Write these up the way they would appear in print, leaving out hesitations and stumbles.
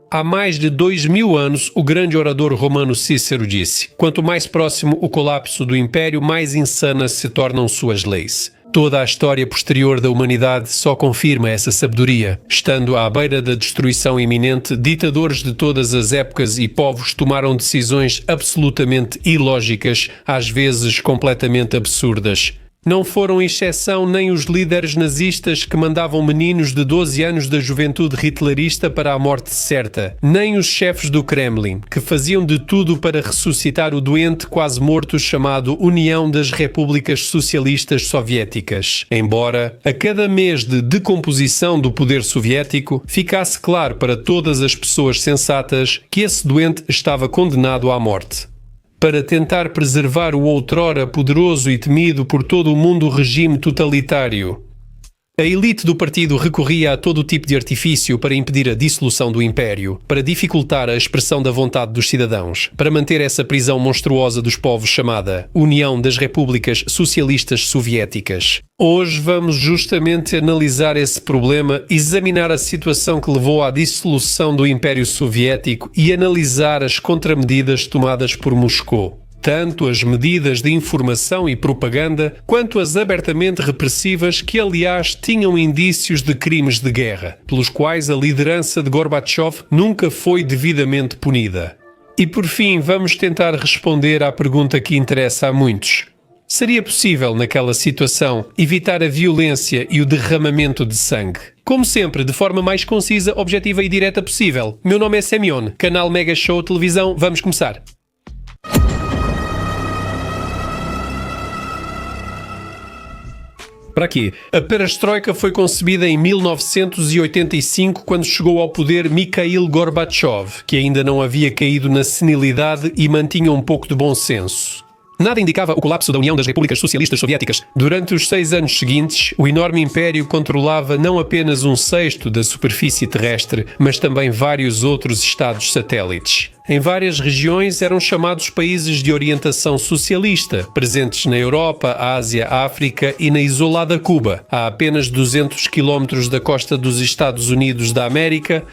Há mais de 2000 anos, o grande orador romano Cícero disse: quanto mais próximo o colapso do império, mais insanas se tornam suas leis. Toda a história posterior da humanidade só confirma essa sabedoria. Estando à beira da destruição iminente, ditadores de todas as épocas e povos tomaram decisões absolutamente ilógicas, às vezes completamente absurdas. Não foram exceção nem os líderes nazistas que mandavam meninos de 12 anos da juventude hitlerista para a morte certa, nem os chefes do Kremlin, que faziam de tudo para ressuscitar o doente quase morto chamado União das Repúblicas Socialistas Soviéticas. Embora, a cada mês de decomposição do poder soviético, ficasse claro para todas as pessoas sensatas que esse doente estava condenado à morte. Para tentar preservar o outrora poderoso e temido por todo o mundo regime totalitário. A elite do partido recorria a todo tipo de artifício para impedir a dissolução do império, para dificultar a expressão da vontade dos cidadãos, para manter essa prisão monstruosa dos povos chamada União das Repúblicas Socialistas Soviéticas. Hoje vamos justamente analisar esse problema, examinar a situação que levou à dissolução do Império Soviético e analisar as contramedidas tomadas por Moscou. Tanto as medidas de informação e propaganda, quanto as abertamente repressivas que, aliás, tinham indícios de crimes de guerra, pelos quais a liderança de Gorbachev nunca foi devidamente punida. E por fim, vamos tentar responder à pergunta que interessa a muitos. Seria possível, naquela situação, evitar a violência e o derramamento de sangue? Como sempre, de forma mais concisa, objetiva e direta possível. Meu nome é Semyon, canal Mega Show Televisão, vamos começar. Para aqui, a perestroika foi concebida em 1985, quando chegou ao poder Mikhail Gorbachev, que ainda não havia caído na senilidade e mantinha um pouco de bom senso. Nada indicava o colapso da União das Repúblicas Socialistas Soviéticas. Durante os 6 anos seguintes, o enorme império controlava não apenas 1/6 da superfície terrestre, mas também vários outros estados satélites. Em várias regiões eram chamados países de orientação socialista, presentes na Europa, Ásia, África e na isolada Cuba, a apenas 200 quilómetros da costa dos Estados Unidos da América.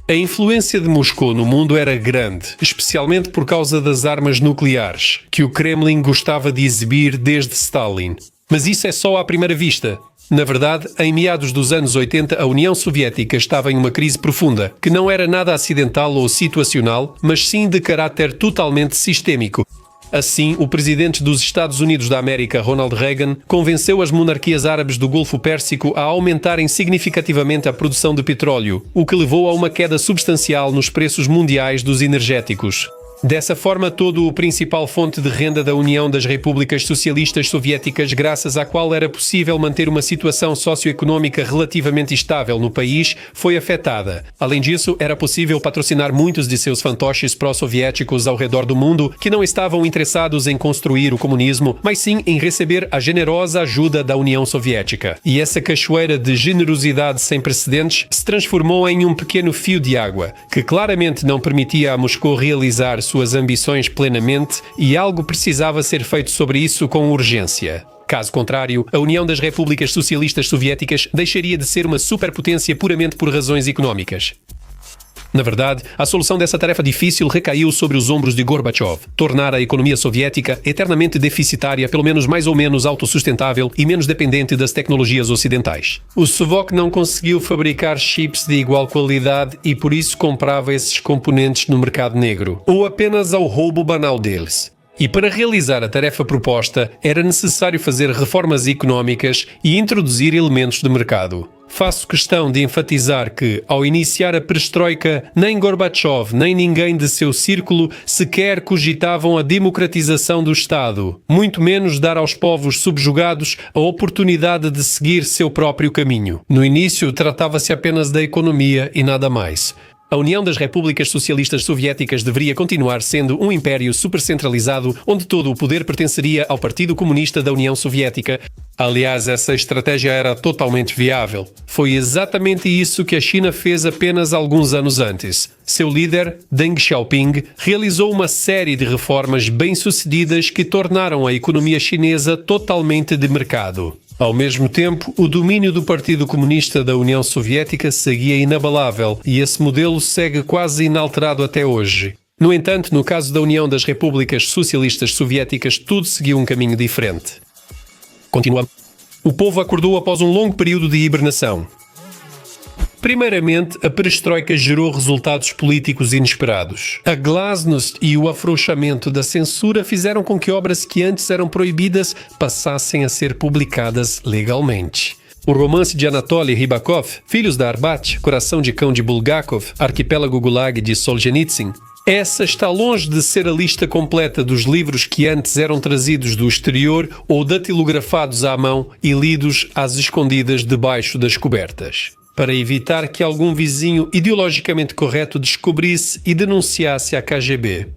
A influência de Moscou no mundo era grande, especialmente por causa das armas nucleares, que o Kremlin gostava de exibir desde Stalin. Mas isso é só à primeira vista. Na verdade, em meados dos anos 80, a União Soviética estava em uma crise profunda, que não era nada acidental ou situacional, mas sim de caráter totalmente sistêmico. Assim, o presidente dos Estados Unidos da América, Ronald Reagan, convenceu as monarquias árabes do Golfo Pérsico a aumentarem significativamente a produção de petróleo, o que levou a uma queda substancial nos preços mundiais dos energéticos. Dessa forma, todo o principal fonte de renda da União das Repúblicas Socialistas Soviéticas, graças à qual era possível manter uma situação socioeconómica relativamente estável no país, foi afetada. Além disso, era possível patrocinar muitos de seus fantoches pró-soviéticos ao redor do mundo que não estavam interessados em construir o comunismo, mas sim em receber a generosa ajuda da União Soviética. E essa cachoeira de generosidade sem precedentes se transformou em um pequeno fio de água, que claramente não permitia a Moscou realizar suas ambições plenamente, e algo precisava ser feito sobre isso com urgência. Caso contrário, a União das Repúblicas Socialistas Soviéticas deixaria de ser uma superpotência puramente por razões económicas. Na verdade, a solução dessa tarefa difícil recaiu sobre os ombros de Gorbachev: tornar a economia soviética eternamente deficitária, pelo menos mais ou menos autossustentável e menos dependente das tecnologias ocidentais. O Sovok não conseguiu fabricar chips de igual qualidade e por isso comprava esses componentes no mercado negro, ou apenas ao roubo banal deles. E para realizar a tarefa proposta, era necessário fazer reformas económicas e introduzir elementos de mercado. Faço questão de enfatizar que, ao iniciar a perestroika, nem Gorbachev nem ninguém de seu círculo sequer cogitavam a democratização do Estado, muito menos dar aos povos subjugados a oportunidade de seguir seu próprio caminho. No início, tratava-se apenas da economia e nada mais. A União das Repúblicas Socialistas Soviéticas deveria continuar sendo um império supercentralizado, onde todo o poder pertenceria ao Partido Comunista da União Soviética. Aliás, essa estratégia era totalmente viável. Foi exatamente isso que a China fez apenas alguns anos antes. Seu líder, Deng Xiaoping, realizou uma série de reformas bem-sucedidas que tornaram a economia chinesa totalmente de mercado. Ao mesmo tempo, o domínio do Partido Comunista da União Soviética seguia inabalável e esse modelo segue quase inalterado até hoje. No entanto, no caso da União das Repúblicas Socialistas Soviéticas, tudo seguiu um caminho diferente. Continuamos. O povo acordou após um longo período de hibernação. Primeiramente, a perestroika gerou resultados políticos inesperados. A glasnost e o afrouxamento da censura fizeram com que obras que antes eram proibidas passassem a ser publicadas legalmente. O romance de Anatoly Rybakov, Filhos da Arbat, Coração de Cão de Bulgakov, Arquipélago Gulag de Solzhenitsyn. Essa está longe de ser a lista completa dos livros que antes eram trazidos do exterior ou datilografados à mão e lidos às escondidas debaixo das cobertas, para evitar que algum vizinho ideologicamente correto descobrisse e denunciasse a KGB.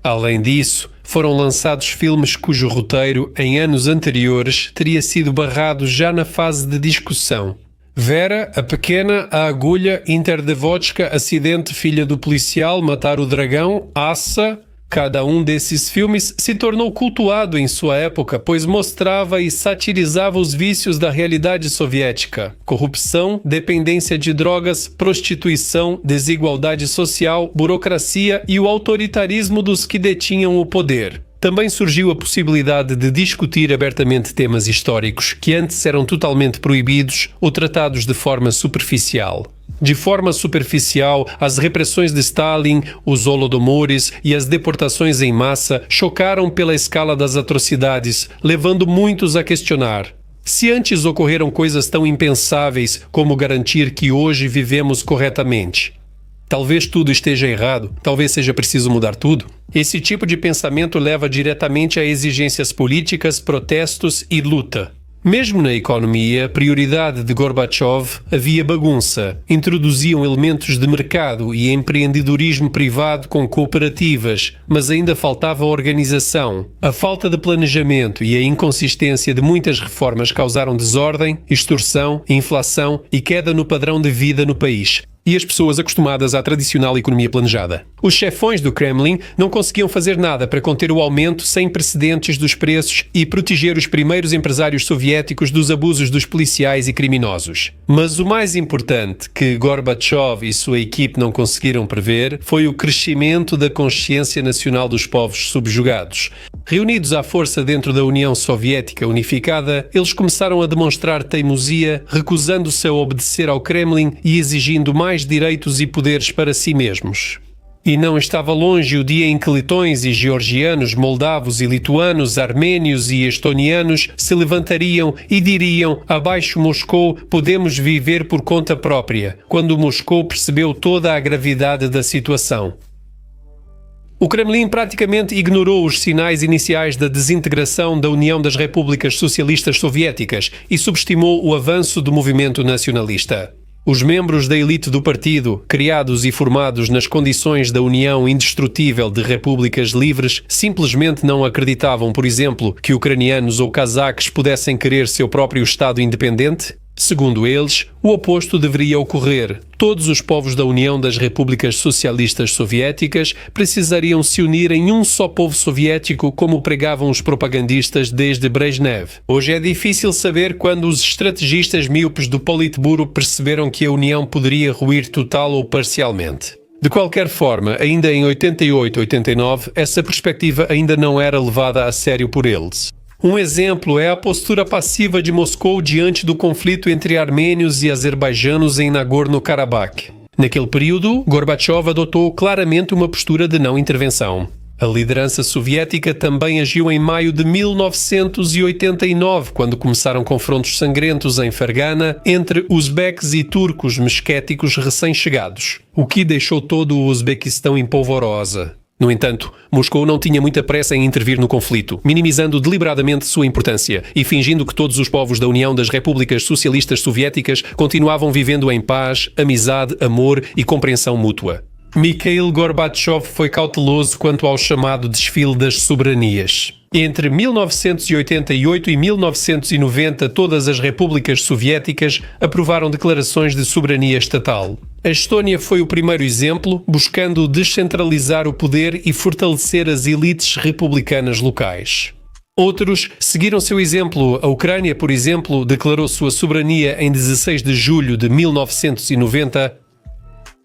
Além disso, foram lançados filmes cujo roteiro, em anos anteriores, teria sido barrado já na fase de discussão. Vera, a Pequena, a Agulha, Inter de Vodka, Acidente, Filha do Policial, Matar o Dragão, Assa. Cada um desses filmes se tornou cultuado em sua época, pois mostrava e satirizava os vícios da realidade soviética: corrupção, dependência de drogas, prostituição, desigualdade social, burocracia e o autoritarismo dos que detinham o poder. Também surgiu a possibilidade de discutir abertamente temas históricos que antes eram totalmente proibidos ou tratados de forma superficial. De forma superficial, as repressões de Stalin, os holodomores e as deportações em massa chocaram pela escala das atrocidades, levando muitos a questionar: se antes ocorreram coisas tão impensáveis como garantir que hoje vivemos corretamente, talvez tudo esteja errado, talvez seja preciso mudar tudo? Esse tipo de pensamento leva diretamente a exigências políticas, protestos e luta. Mesmo na economia, prioridade de Gorbachev, havia bagunça. Introduziam elementos de mercado e empreendedorismo privado com cooperativas, mas ainda faltava organização. A falta de planejamento e a inconsistência de muitas reformas causaram desordem, extorsão, inflação e queda no padrão de vida no país. E as pessoas acostumadas à tradicional economia planejada. Os chefões do Kremlin não conseguiam fazer nada para conter o aumento sem precedentes dos preços e proteger os primeiros empresários soviéticos dos abusos dos policiais e criminosos. Mas o mais importante que Gorbachev e sua equipe não conseguiram prever foi o crescimento da consciência nacional dos povos subjugados. Reunidos à força dentro da União Soviética unificada, eles começaram a demonstrar teimosia, recusando-se a obedecer ao Kremlin e exigindo mais direitos e poderes para si mesmos. E não estava longe o dia em que letões e georgianos, moldavos e lituanos, arménios e estonianos se levantariam e diriam: abaixo Moscou, podemos viver por conta própria, quando Moscou percebeu toda a gravidade da situação. O Kremlin praticamente ignorou os sinais iniciais da desintegração da União das Repúblicas Socialistas Soviéticas e subestimou o avanço do movimento nacionalista. Os membros da elite do partido, criados e formados nas condições da União Indestrutível de Repúblicas Livres, simplesmente não acreditavam, por exemplo, que ucranianos ou cazaques pudessem querer seu próprio Estado independente? Segundo eles, o oposto deveria ocorrer. Todos os povos da União das Repúblicas Socialistas Soviéticas precisariam se unir em um só povo soviético, como pregavam os propagandistas desde Brezhnev. Hoje é difícil saber quando os estrategistas míopes do Politburo perceberam que a União poderia ruir total ou parcialmente. De qualquer forma, ainda em 88-89, essa perspectiva ainda não era levada a sério por eles. Um exemplo é a postura passiva de Moscou diante do conflito entre armênios e azerbaijanos em Nagorno-Karabakh. Naquele período, Gorbachev adotou claramente uma postura de não intervenção. A liderança soviética também agiu em maio de 1989, quando começaram confrontos sangrentos em Fergana entre uzbeques e turcos mesquéticos recém-chegados, o que deixou todo o Uzbequistão em polvorosa. No entanto, Moscou não tinha muita pressa em intervir no conflito, minimizando deliberadamente sua importância e fingindo que todos os povos da União das Repúblicas Socialistas Soviéticas continuavam vivendo em paz, amizade, amor e compreensão mútua. Mikhail Gorbachev foi cauteloso quanto ao chamado desfile das soberanias. Entre 1988 e 1990, todas as repúblicas soviéticas aprovaram declarações de soberania estatal. A Estónia foi o primeiro exemplo, buscando descentralizar o poder e fortalecer as elites republicanas locais. Outros seguiram seu exemplo. A Ucrânia, por exemplo, declarou sua soberania em 16 de julho de 1990.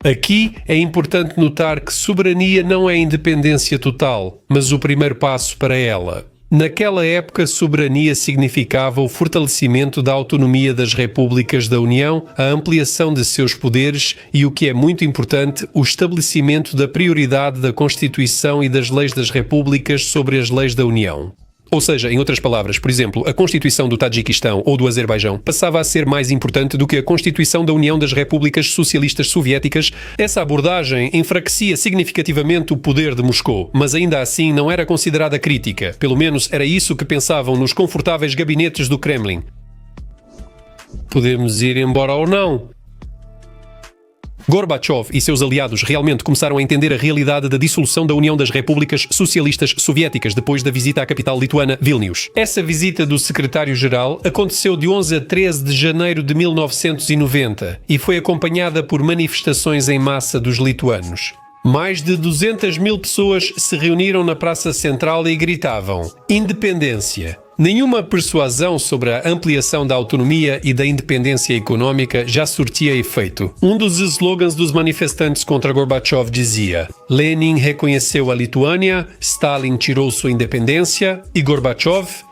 Aqui é importante notar que soberania não é independência total, mas o primeiro passo para ela. Naquela época, soberania significava o fortalecimento da autonomia das repúblicas da União, a ampliação de seus poderes e, o que é muito importante, o estabelecimento da prioridade da Constituição e das leis das repúblicas sobre as leis da União. Ou seja, em outras palavras, por exemplo, a Constituição do Tajiquistão ou do Azerbaijão passava a ser mais importante do que a Constituição da União das Repúblicas Socialistas Soviéticas. Essa abordagem enfraquecia significativamente o poder de Moscou, mas ainda assim não era considerada crítica. Pelo menos era isso que pensavam nos confortáveis gabinetes do Kremlin. Podemos ir embora ou não? Gorbachev e seus aliados realmente começaram a entender a realidade da dissolução da União das Repúblicas Socialistas Soviéticas depois da visita à capital lituana, Vilnius. Essa visita do secretário-geral aconteceu de 11 a 13 de janeiro de 1990 e foi acompanhada por manifestações em massa dos lituanos. Mais de 200 mil pessoas se reuniram na Praça Central e gritavam: Independência! Nenhuma persuasão sobre a ampliação da autonomia e da independência econômica já surtia efeito. Um dos slogans dos manifestantes contra Gorbachev dizia: Lenin reconheceu a Lituânia, Stalin tirou sua independência e Gorbachev...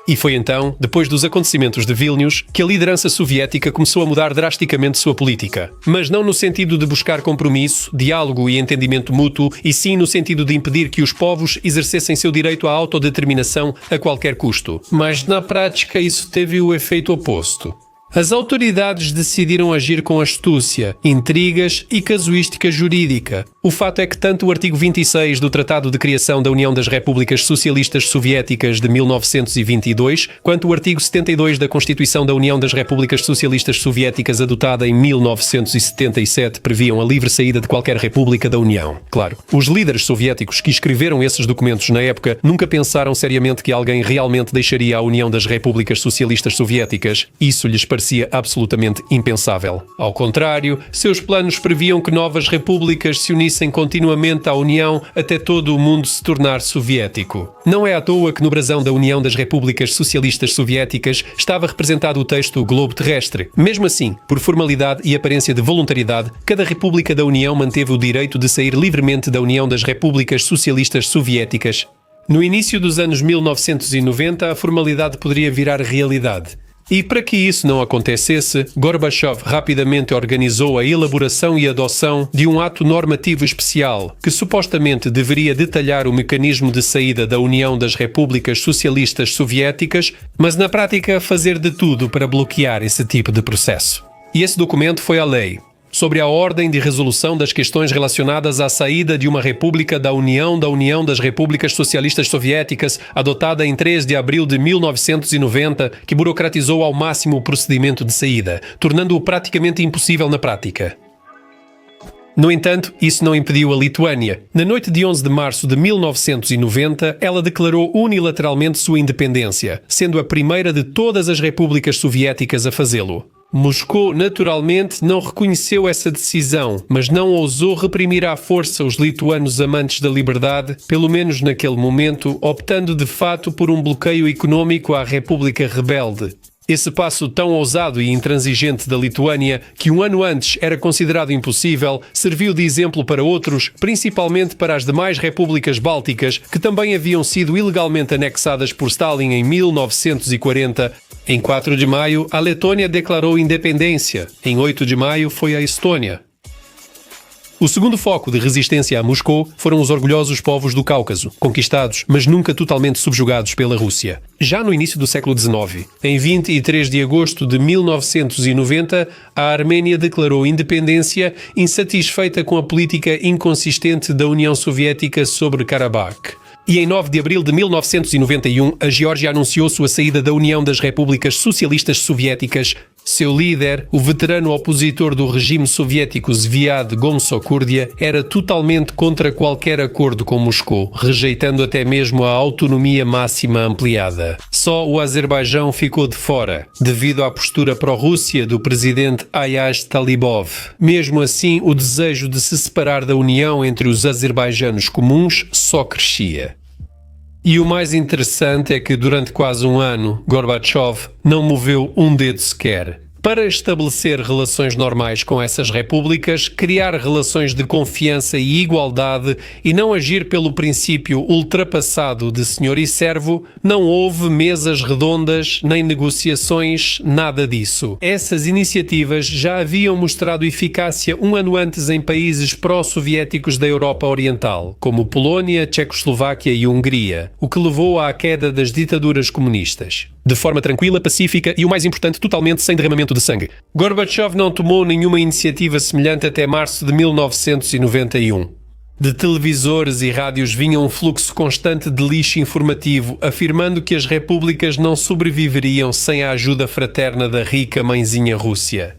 E foi então, depois dos acontecimentos de Vilnius, que a liderança soviética começou a mudar drasticamente sua política. Mas não no sentido de buscar compromisso, diálogo e entendimento mútuo, e sim no sentido de impedir que os povos exercessem seu direito à autodeterminação a qualquer custo. Mas na prática isso teve o efeito oposto. As autoridades decidiram agir com astúcia, intrigas e casuística jurídica. O fato é que tanto o artigo 26 do Tratado de Criação da União das Repúblicas Socialistas Soviéticas de 1922, quanto o artigo 72 da Constituição da União das Repúblicas Socialistas Soviéticas adotada em 1977 previam a livre saída de qualquer república da União. Claro, os líderes soviéticos que escreveram esses documentos na época nunca pensaram seriamente que alguém realmente deixaria a União das Repúblicas Socialistas Soviéticas. Isso lhes parecia absolutamente impensável. Ao contrário, seus planos previam que novas repúblicas se unissem continuamente à União até todo o mundo se tornar soviético. Não é à toa que no brasão da União das Repúblicas Socialistas Soviéticas estava representado o texto Globo Terrestre. Mesmo assim, por formalidade e aparência de voluntariedade, cada república da União manteve o direito de sair livremente da União das Repúblicas Socialistas Soviéticas. No início dos anos 1990, a formalidade poderia virar realidade. E para que isso não acontecesse, Gorbachev rapidamente organizou a elaboração e adoção de um ato normativo especial que supostamente deveria detalhar o mecanismo de saída da União das Repúblicas Socialistas Soviéticas, mas na prática fazer de tudo para bloquear esse tipo de processo. E esse documento foi a lei sobre a ordem de resolução das questões relacionadas à saída de uma república da União das Repúblicas Socialistas Soviéticas, adotada em 3 de abril de 1990, que burocratizou ao máximo o procedimento de saída, tornando-o praticamente impossível na prática. No entanto, isso não impediu a Lituânia. Na noite de 11 de março de 1990, ela declarou unilateralmente sua independência, sendo a primeira de todas as repúblicas soviéticas a fazê-lo. Moscou, naturalmente, não reconheceu essa decisão, mas não ousou reprimir à força os lituanos amantes da liberdade, pelo menos naquele momento, optando de fato por um bloqueio econômico à República Rebelde. Esse passo tão ousado e intransigente da Lituânia, que um ano antes era considerado impossível, serviu de exemplo para outros, principalmente para as demais repúblicas bálticas, que também haviam sido ilegalmente anexadas por Stalin em 1940. Em 4 de maio, a Letônia declarou independência. Em 8 de maio, foi a Estônia. O segundo foco de resistência a Moscou foram os orgulhosos povos do Cáucaso, conquistados, mas nunca totalmente subjugados pela Rússia. Já no início do século XIX, em 23 de agosto de 1990, a Arménia declarou independência, insatisfeita com a política inconsistente da União Soviética sobre Karabakh. E em 9 de abril de 1991, a Geórgia anunciou sua saída da União das Repúblicas Socialistas Soviéticas. Seu líder, o veterano opositor do regime soviético Zviad Gomsokhurdia, era totalmente contra qualquer acordo com Moscou, rejeitando até mesmo a autonomia máxima ampliada. Só o Azerbaijão ficou de fora, devido à postura pró-Rússia do presidente Ayaz Talibov. Mesmo assim, o desejo de se separar da união entre os azerbaijanos comuns só crescia. E o mais interessante é que durante quase um ano, Gorbachev não moveu um dedo sequer. Para estabelecer relações normais com essas repúblicas, criar relações de confiança e igualdade e não agir pelo princípio ultrapassado de senhor e servo, não houve mesas redondas nem negociações, nada disso. Essas iniciativas já haviam mostrado eficácia um ano antes em países pró-soviéticos da Europa Oriental, como Polónia, Tchecoslováquia e Hungria, o que levou à queda das ditaduras comunistas. De forma tranquila, pacífica e, o mais importante, totalmente sem derramamento de sangue. Gorbachev não tomou nenhuma iniciativa semelhante até março de 1991. De televisores e rádios vinha um fluxo constante de lixo informativo, afirmando que as repúblicas não sobreviveriam sem a ajuda fraterna da rica mãezinha Rússia.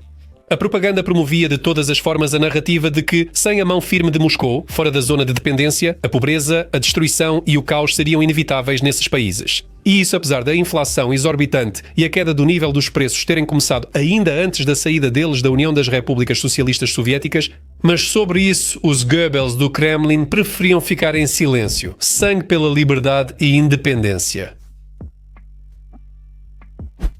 A propaganda promovia de todas as formas a narrativa de que, sem a mão firme de Moscou, fora da zona de dependência, a pobreza, a destruição e o caos seriam inevitáveis nesses países. E isso apesar da inflação exorbitante e a queda do nível dos preços terem começado ainda antes da saída deles da União das Repúblicas Socialistas Soviéticas, mas sobre isso os Goebbels do Kremlin preferiam ficar em silêncio. Sangue pela liberdade e independência.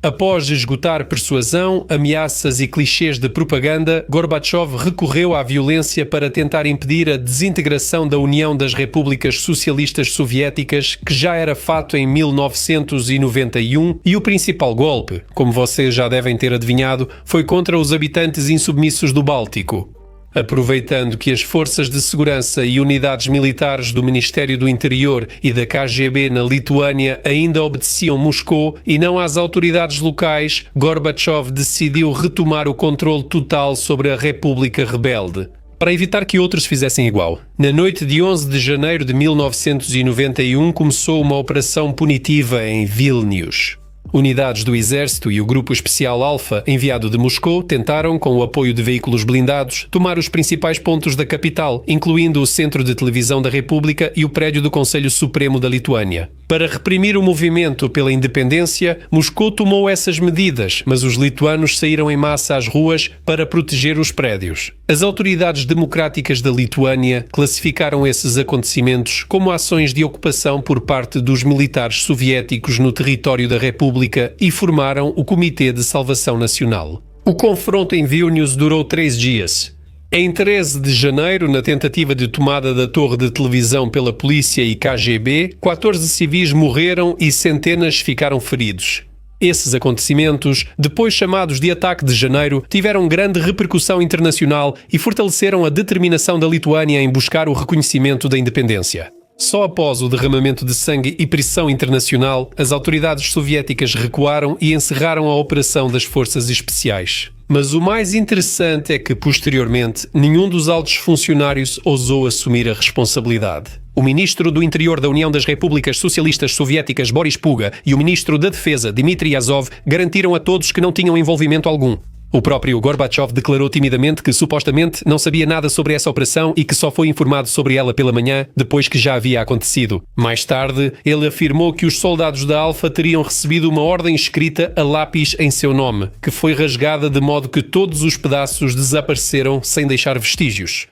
Após esgotar persuasão, ameaças e clichês de propaganda, Gorbachev recorreu à violência para tentar impedir a desintegração da União das Repúblicas Socialistas Soviéticas, que já era fato em 1991, e o principal golpe, como vocês já devem ter adivinhado, foi contra os habitantes insubmissos do Báltico. Aproveitando que as forças de segurança e unidades militares do Ministério do Interior e da KGB na Lituânia ainda obedeciam Moscou e não às autoridades locais, Gorbachev decidiu retomar o controle total sobre a República Rebelde, para evitar que outros fizessem igual. Na noite de 11 de janeiro de 1991 começou uma operação punitiva em Vilnius. Unidades do Exército e o Grupo Especial Alfa, enviado de Moscou, tentaram, com o apoio de veículos blindados, tomar os principais pontos da capital, incluindo o Centro de Televisão da República e o prédio do Conselho Supremo da Lituânia. Para reprimir o movimento pela independência, Moscou tomou essas medidas, mas os lituanos saíram em massa às ruas para proteger os prédios. As autoridades democráticas da Lituânia classificaram esses acontecimentos como ações de ocupação por parte dos militares soviéticos no território da República e formaram o Comitê de Salvação Nacional. O confronto em Vilnius durou 3 dias. Em 13 de janeiro, na tentativa de tomada da torre de televisão pela polícia e KGB, 14 civis morreram e centenas ficaram feridos. Esses acontecimentos, depois chamados de Ataque de Janeiro, tiveram grande repercussão internacional e fortaleceram a determinação da Lituânia em buscar o reconhecimento da independência. Só após o derramamento de sangue e pressão internacional, as autoridades soviéticas recuaram e encerraram a operação das forças especiais. Mas o mais interessante é que, posteriormente, nenhum dos altos funcionários ousou assumir a responsabilidade. O ministro do Interior da União das Repúblicas Socialistas Soviéticas, Boris Puga, e o ministro da Defesa, Dmitry Azov, garantiram a todos que não tinham envolvimento algum. O próprio Gorbachev declarou timidamente que, supostamente, não sabia nada sobre essa operação e que só foi informado sobre ela pela manhã, depois que já havia acontecido. Mais tarde, ele afirmou que os soldados da Alfa teriam recebido uma ordem escrita a lápis em seu nome, que foi rasgada de modo que todos os pedaços desapareceram sem deixar vestígios.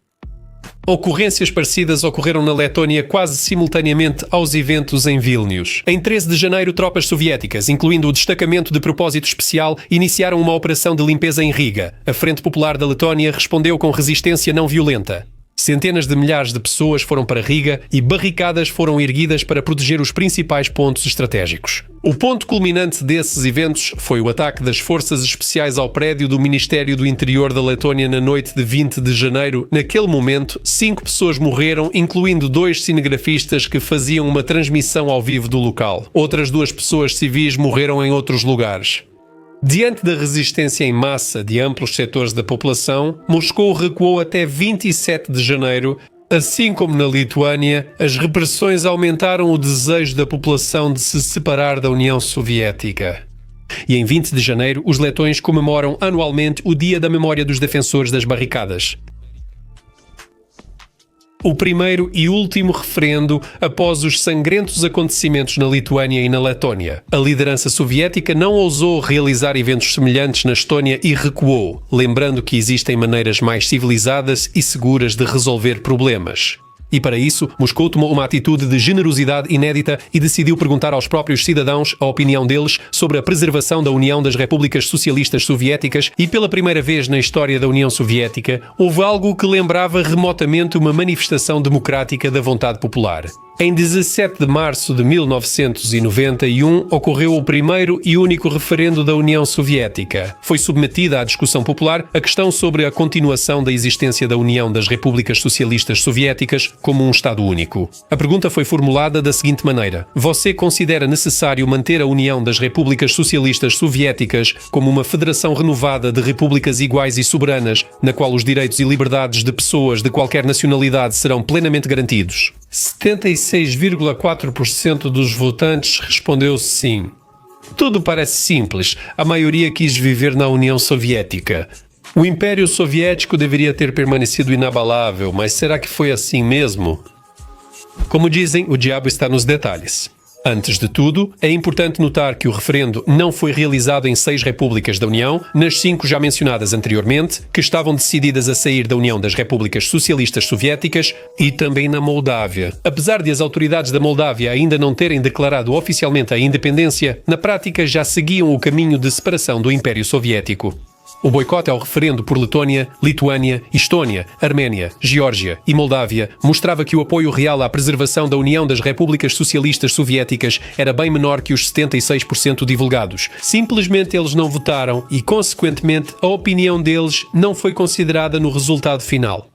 Ocorrências parecidas ocorreram na Letónia quase simultaneamente aos eventos em Vilnius. Em 13 de janeiro, tropas soviéticas, incluindo o destacamento de propósito especial, iniciaram uma operação de limpeza em Riga. A Frente Popular da Letónia respondeu com resistência não violenta. Centenas de milhares de pessoas foram para Riga e barricadas foram erguidas para proteger os principais pontos estratégicos. O ponto culminante desses eventos foi o ataque das forças especiais ao prédio do Ministério do Interior da Letónia na noite de 20 de janeiro. Naquele momento, 5 pessoas morreram, incluindo 2 cinegrafistas que faziam uma transmissão ao vivo do local. Outras 2 pessoas civis morreram em outros lugares. Diante da resistência em massa de amplos setores da população, Moscou recuou até 27 de janeiro. Assim como na Lituânia, as repressões aumentaram o desejo da população de se separar da União Soviética. E em 20 de janeiro, os letões comemoram anualmente o Dia da Memória dos Defensores das Barricadas. O primeiro e último referendo após os sangrentos acontecimentos na Lituânia e na Letónia. A liderança soviética não ousou realizar eventos semelhantes na Estónia e recuou, lembrando que existem maneiras mais civilizadas e seguras de resolver problemas. E para isso, Moscou tomou uma atitude de generosidade inédita e decidiu perguntar aos próprios cidadãos a opinião deles sobre a preservação da União das Repúblicas Socialistas Soviéticas e pela primeira vez na história da União Soviética, houve algo que lembrava remotamente uma manifestação democrática da vontade popular. Em 17 de março de 1991 ocorreu o primeiro e único referendo da União Soviética. Foi submetida à discussão popular a questão sobre a continuação da existência da União das Repúblicas Socialistas Soviéticas como um Estado único. A pergunta foi formulada da seguinte maneira: você considera necessário manter a União das Repúblicas Socialistas Soviéticas como uma federação renovada de repúblicas iguais e soberanas, na qual os direitos e liberdades de pessoas de qualquer nacionalidade serão plenamente garantidos? 76,4% dos votantes respondeu sim. Tudo parece simples. A maioria quis viver na União Soviética. O Império Soviético deveria ter permanecido inabalável, mas será que foi assim mesmo? Como dizem, o diabo está nos detalhes. Antes de tudo, é importante notar que o referendo não foi realizado em 6 repúblicas da União, nas 5 já mencionadas anteriormente, que estavam decididas a sair da União das Repúblicas Socialistas Soviéticas, e também na Moldávia. Apesar de as autoridades da Moldávia ainda não terem declarado oficialmente a independência, na prática já seguiam o caminho de separação do Império Soviético. O boicote ao referendo por Letónia, Lituânia, Estónia, Arménia, Geórgia e Moldávia mostrava que o apoio real à preservação da União das Repúblicas Socialistas Soviéticas era bem menor que os 76% divulgados. Simplesmente eles não votaram e, consequentemente, a opinião deles não foi considerada no resultado final.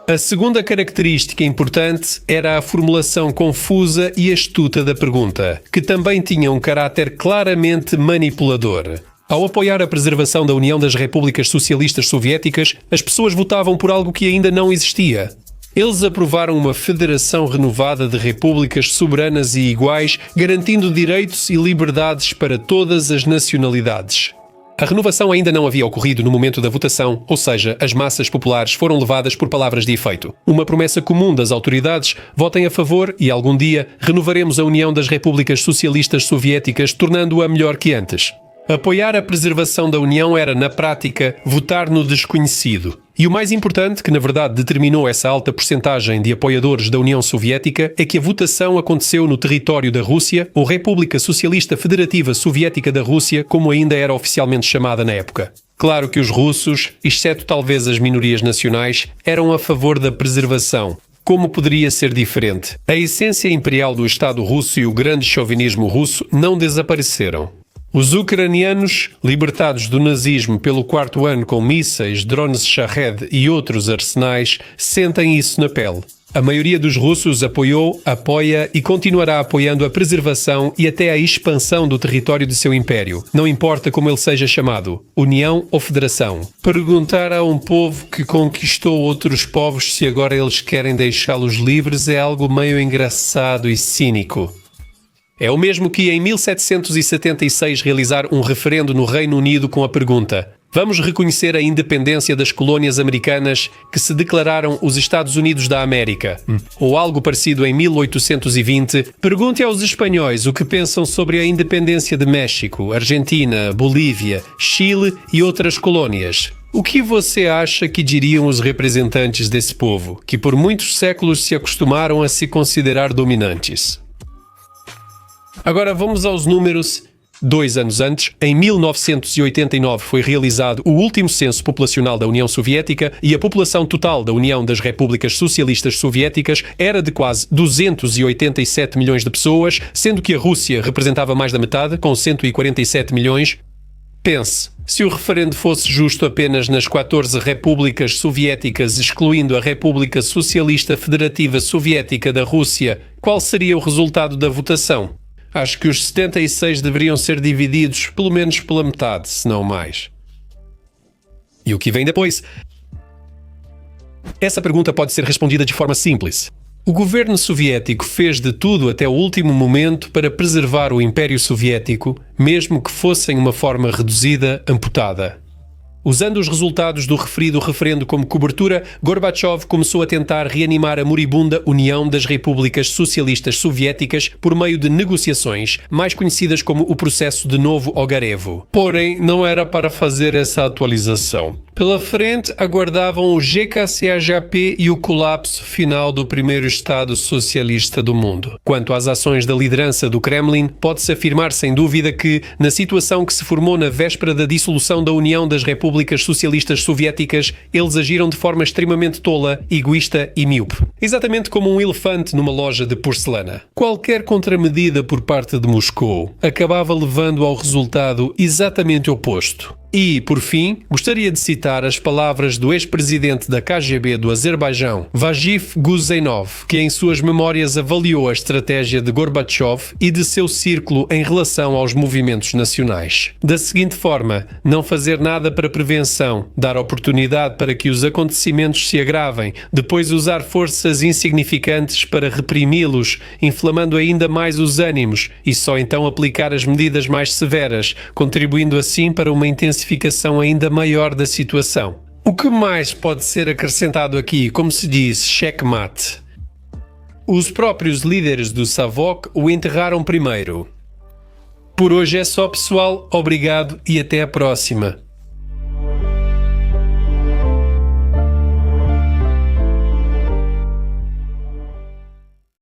A segunda característica importante era a formulação confusa e astuta da pergunta, que também tinha um caráter claramente manipulador. Ao apoiar a preservação da União das Repúblicas Socialistas Soviéticas, as pessoas votavam por algo que ainda não existia. Eles aprovaram uma federação renovada de repúblicas soberanas e iguais, garantindo direitos e liberdades para todas as nacionalidades. A renovação ainda não havia ocorrido no momento da votação, ou seja, as massas populares foram levadas por palavras de efeito. Uma promessa comum das autoridades: votem a favor e algum dia renovaremos a União das Repúblicas Socialistas Soviéticas, tornando-a melhor que antes. Apoiar a preservação da União era, na prática, votar no desconhecido. E o mais importante, que na verdade determinou essa alta percentagem de apoiadores da União Soviética, é que a votação aconteceu no território da Rússia, ou República Socialista Federativa Soviética da Rússia, como ainda era oficialmente chamada na época. Claro que os russos, exceto talvez as minorias nacionais, eram a favor da preservação. Como poderia ser diferente? A essência imperial do Estado russo e o grande chauvinismo russo não desapareceram. Os ucranianos, libertados do nazismo pelo 4º ano com mísseis, drones Shahed e outros arsenais, sentem isso na pele. A maioria dos russos apoiou, apoia e continuará apoiando a preservação e até a expansão do território de seu império, não importa como ele seja chamado, União ou Federação. Perguntar a um povo que conquistou outros povos se agora eles querem deixá-los livres é algo meio engraçado e cínico. É o mesmo que em 1776 realizar um referendo no Reino Unido com a pergunta: vamos reconhecer a independência das colónias americanas que se declararam os Estados Unidos da América? Ou algo parecido em 1820, pergunte aos espanhóis o que pensam sobre a independência de México, Argentina, Bolívia, Chile e outras colónias. O que você acha que diriam os representantes desse povo, que por muitos séculos se acostumaram a se considerar dominantes? Agora vamos aos números. 2 anos antes, em 1989, foi realizado o último censo populacional da União Soviética e a população total da União das Repúblicas Socialistas Soviéticas era de quase 287 milhões de pessoas, sendo que a Rússia representava mais da metade, com 147 milhões. Pense, se o referendo fosse justo apenas nas 14 repúblicas soviéticas, excluindo a República Socialista Federativa Soviética da Rússia, qual seria o resultado da votação? Acho que os 76 deveriam ser divididos pelo menos pela metade, se não mais. E o que vem depois? Essa pergunta pode ser respondida de forma simples. O governo soviético fez de tudo até o último momento para preservar o Império Soviético, mesmo que fosse em uma forma reduzida, amputada. Usando os resultados do referido referendo como cobertura, Gorbachev começou a tentar reanimar a moribunda União das Repúblicas Socialistas Soviéticas por meio de negociações, mais conhecidas como o processo de Novo Ogarevo. Porém, não era para fazer essa atualização. Pela frente, aguardavam o GKCAJP e o colapso final do primeiro Estado socialista do mundo. Quanto às ações da liderança do Kremlin, pode-se afirmar sem dúvida que, na situação que se formou na véspera da dissolução da União das Repúblicas Socialistas Soviéticas, eles agiram de forma extremamente tola, egoísta e míope. Exatamente como um elefante numa loja de porcelana. Qualquer contramedida por parte de Moscou acabava levando ao resultado exatamente oposto. E, por fim, gostaria de citar as palavras do ex-presidente da KGB do Azerbaijão, Vagif Guzainov, que em suas memórias avaliou a estratégia de Gorbachev e de seu círculo em relação aos movimentos nacionais. Da seguinte forma: não fazer nada para prevenção, dar oportunidade para que os acontecimentos se agravem, depois usar forças insignificantes para reprimi-los, inflamando ainda mais os ânimos, e só então aplicar as medidas mais severas, contribuindo assim para uma intensificação ainda maior da situação. O que mais pode ser acrescentado aqui? Como se diz, checkmate. Os próprios líderes do Savok o enterraram primeiro. Por hoje é só, pessoal. Obrigado e até a próxima.